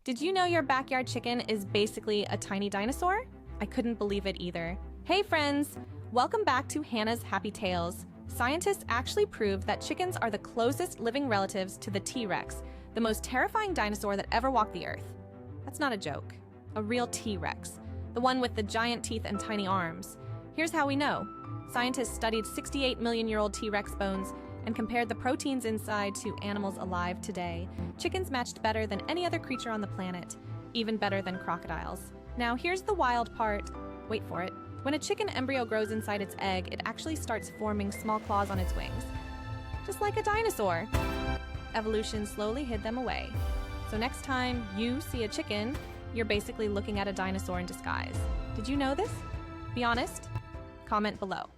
Did you know your backyard chicken is basically a tiny dinosaur? I couldn't believe it either. Hey friends! Welcome back to Hannah's Happy Tales. Scientists actually proved that chickens are the closest living relatives to the T-Rex, the most terrifying dinosaur that ever walked the earth. That's not a joke. A real T-Rex. The one with the giant teeth and tiny arms. Here's how we know. Scientists studied 68-million-year-old T-Rex bones and compared the proteins inside to animals alive today. Chickens matched better than any other creature on the planet, even better than crocodiles. Now here's the wild part. Wait for it. When a chicken embryo grows inside its egg, it actually starts forming small claws on its wings. Just like a dinosaur. Evolution slowly hid them away. So next time you see a chicken, you're basically looking at a dinosaur in disguise. Did you know this? Be honest. Comment below.